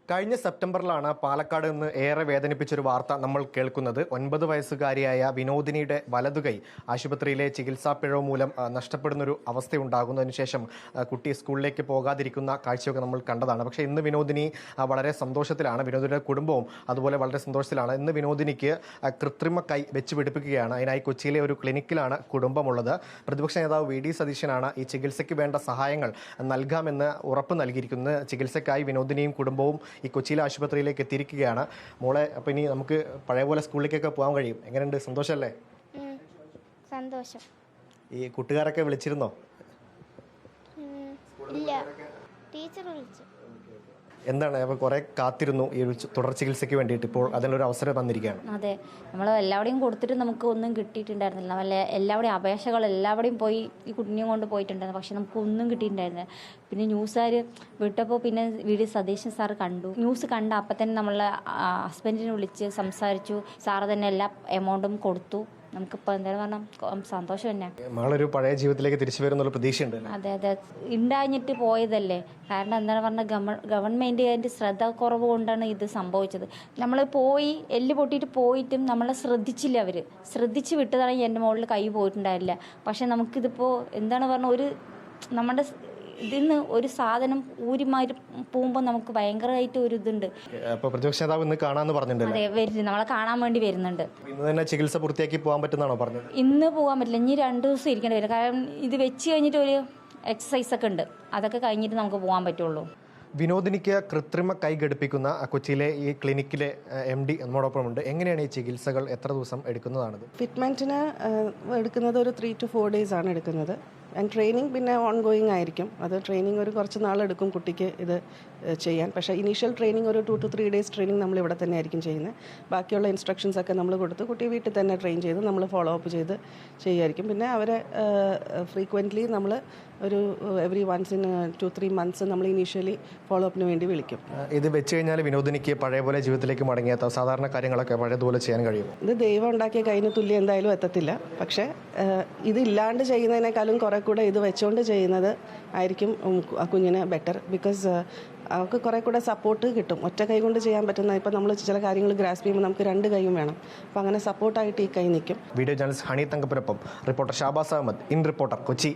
കഴിഞ്ഞ സെപ്റ്റംബറിലാണ് പാലക്കാട് നിന്ന് ഏറെ വേദനിപ്പിച്ചൊരു വാർത്ത നമ്മൾ കേൾക്കുന്നത്. 9 വയസ്സുകാരിയായ വിനോദിനിയുടെ വലതുകൈ ആശുപത്രിയിലെ ചികിത്സാ പിഴവ് മൂലം നഷ്ടപ്പെടുന്നൊരു അവസ്ഥയുണ്ടാകുന്നതിന് ശേഷം കുട്ടി സ്കൂളിലേക്ക് പോകാതിരിക്കുന്ന കാഴ്ചയൊക്കെ നമ്മൾ കണ്ടതാണ്. പക്ഷേ ഇന്ന് വിനോദിനി വളരെ സന്തോഷത്തിലാണ്. വിനോദിനിയുടെ കുടുംബവും അതുപോലെ വളരെ സന്തോഷത്തിലാണ്. ഇന്ന് വിനോദിനിക്ക് കൃത്രിമ കൈ വെച്ച് പിടിപ്പിക്കുകയാണ്. അതിനായി കൊച്ചിയിലെ ഒരു ക്ലിനിക്കിലാണ് കുടുംബമുള്ളത്. പ്രതിപക്ഷ നേതാവ് വി.ഡി. സതീശനാണ് ഈ ചികിത്സയ്ക്ക് വേണ്ട സഹായങ്ങൾ നൽകാമെന്ന് ഉറപ്പ് നൽകിയിരിക്കുന്നത്. ചികിത്സയ്ക്കായി വിനോദിനിയും കുടുംബവും ഈ കൊച്ചിയിലെ ആശുപത്രിയിലേക്ക് എത്തിയിരിക്കുകയാണ്. മോളെ, അപ്പോൾ ഇനി നമുക്ക് പഴയ പോലെ സ്കൂളിലേക്കൊക്കെ പോകാൻ കഴിയും. എങ്ങനെയുണ്ട്? സന്തോഷമല്ലേ? സന്തോഷം. ഈ കൂട്ടുകാരൊക്കെ വിളിച്ചിരുന്നോ? ഇല്ല, ടീച്ചർ വിളിച്ചു. എന്താണ് അപ്പോൾ കുറേ കാത്തിരുന്നു ഈ ഒരു തുടർ ചികിത്സയ്ക്ക് വേണ്ടിയിട്ട്. ഇപ്പോൾ അതിനൊരു അവസരം വന്നിരിക്കുകയാണ്. അതെ, നമ്മൾ എല്ലാവിടെയും കൊടുത്തിട്ട് നമുക്ക് ഒന്നും കിട്ടിയിട്ടുണ്ടായിരുന്നില്ല. നമ്മൾ എല്ലാവിടെയും അപേക്ഷകൾ എല്ലാവിടെയും പോയി ഈ കുഞ്ഞിനെയും കൊണ്ട് പോയിട്ടുണ്ടായിരുന്നു. പക്ഷെ നമുക്ക് ഒന്നും കിട്ടിയിട്ടുണ്ടായിരുന്നില്ല. പിന്നെ ന്യൂസുകാർ വിട്ടപ്പോൾ പിന്നെ വി.ഡി. സതീശൻ സാറ് കണ്ടു. ന്യൂസ് കണ്ട അപ്പം തന്നെ നമ്മളെ ഹസ്ബൻഡിനെ വിളിച്ച് സംസാരിച്ചു. സാറ് തന്നെ എല്ലാ എമൗണ്ടും കൊടുത്തു. നമുക്കിപ്പോൾ എന്തായാലും പറഞ്ഞാൽ സന്തോഷം തന്നെ. മകളൊരു പഴയ ജീവിതത്തിലേക്ക് തിരിച്ചു വരുന്നുള്ള പ്രതീക്ഷയുണ്ട്. അതെ അതെ, ഉണ്ടാഞ്ഞിട്ട് പോയതല്ലേ. കാരണം എന്താണ് പറഞ്ഞാൽ ഗവൺമെൻറ് അതിൻ്റെ ശ്രദ്ധ കുറവ് കൊണ്ടാണ് ഇത് സംഭവിച്ചത്. നമ്മൾ പോയി എല്ല് പൊട്ടിയിട്ട് പോയിട്ടും നമ്മളെ ശ്രദ്ധിച്ചില്ല. അവർ ശ്രദ്ധിച്ച് വിട്ടതാണെങ്കിൽ എൻ്റെ മുകളിൽ കൈ പോയിട്ടുണ്ടായില്ല. പക്ഷെ നമുക്കിതിപ്പോൾ എന്താണ് പറഞ്ഞാൽ ഒരു നമ്മുടെ ഇതിന്ന് ഒരു സാധനം ഊരിമാരി പോകുമ്പോൾ നമുക്ക് ഭയങ്കരമായിട്ട് ഒരു ഇതുണ്ട്. പ്രതിപക്ഷ നേതാവ് ഇന്ന് കാണാമെന്ന് പറഞ്ഞിട്ടുണ്ട്. അതെ, വരുന്നു, നമ്മളെ കാണാൻ വേണ്ടി വരുന്നുണ്ട്. ഇന്ന് തന്നെ ചികിത്സ പൂർത്തിയാക്കി പോകാൻ പറ്റുന്നതാണോ പറഞ്ഞത്? ഇന്ന് പോകാൻ പറ്റില്ല, ഇനി 2 ദിവസം ഇരിക്കേണ്ടി വരും. കാരണം ഇത് വെച്ച് കഴിഞ്ഞിട്ട് ഒരു എക്സസൈസ് ഒക്കെ ഉണ്ട്, അതൊക്കെ കഴിഞ്ഞിട്ട് നമുക്ക് പോകാൻ പറ്റുള്ളൂ. വിനോദിനിക്ക് കൃത്രിമ കൈ ഘടിപ്പിക്കുന്ന കൊച്ചിയിലെ ഈ ക്ലിനിക്കിലെ MD നമ്മോടൊപ്പമുണ്ട്. എങ്ങനെയാണ് ഈ ചികിത്സകൾ എത്ര ദിവസം എടുക്കുന്നതാണിത്? ഫിറ്റ്മെൻറ്റിന് എടുക്കുന്നത് ഒരു 3 to 4 days ആണ് എടുക്കുന്നത്. ആൻഡ് ട്രെയിനിങ് പിന്നെ ഓൺഗോയിങ് ആയിരിക്കും. അത് ട്രെയിനിങ് ഒരു കുറച്ച് നാളെടുക്കും കുട്ടിക്ക് ഇത് ചെയ്യാൻ. പക്ഷേ ഇനീഷ്യൽ ട്രെയിനിങ് ഒരു 2 to 3 days ട്രെയിനിങ് നമ്മൾ ഇവിടെ തന്നെ ആയിരിക്കും ചെയ്യുന്നത്. ബാക്കിയുള്ള ഇൻസ്ട്രക്ഷൻസ് ഒക്കെ നമ്മൾ കൊടുത്ത് കുട്ടി വീട്ടിൽ തന്നെ ട്രെയിൻ ചെയ്ത് നമ്മൾ ഫോളോ അപ്പ് ചെയ്ത് ചെയ്യുമായിരിക്കും. പിന്നെ അവരെ ഫ്രീക്വൻ്റ്ലി നമ്മൾ ഒരു എവറി വൺസ് ഇൻ 2-3 months നമ്മൾ ഇനീഷ്യലി ഫോളോ അപ്പിന് വേണ്ടി വിളിക്കും. ഇത് വെച്ച് കഴിഞ്ഞാൽ വിനോദിനിക്ക് പഴയ പോലെ ജീവിതത്തിലേക്ക് മടങ്ങിയെത്താം, സാധാരണ കാര്യങ്ങളൊക്കെ പഴയതുപോലെ ചെയ്യാൻ കഴിയും. ഇത് ദൈവം ഉണ്ടാക്കിയ കൈന് തുല്യം എന്തായാലും എത്തത്തില്ല. പക്ഷേ ഇതില്ലാണ്ട് ചെയ്യുന്നതിനേക്കാളും കുറെ കൂടെ ഇത് വെച്ചുകൊണ്ട് ചെയ്യുന്നത് ആയിരിക്കും ആ കുഞ്ഞിന് ബെറ്റർ. ബിക്കോസ് അവർക്ക് കുറെ കൂടെ സപ്പോർട്ട് കിട്ടും. ഒറ്റ കൈ കൊണ്ട് ചെയ്യാൻ പറ്റുന്ന, ഇപ്പം നമ്മൾ ചില കാര്യങ്ങൾ ഗ്രാസ്പ് ചെയ്യുമ്പോൾ നമുക്ക് 2 കൈയും വേണം. അപ്പം അങ്ങനെ സപ്പോർട്ടായിട്ട് ഈ കൈ നിൽക്കും. വീഡിയോ ജേർണലിസ്റ്റ് ഹണി തങ്കപ്പനൊപ്പം reporter Shabas Ahmed, in reporter, Kochi.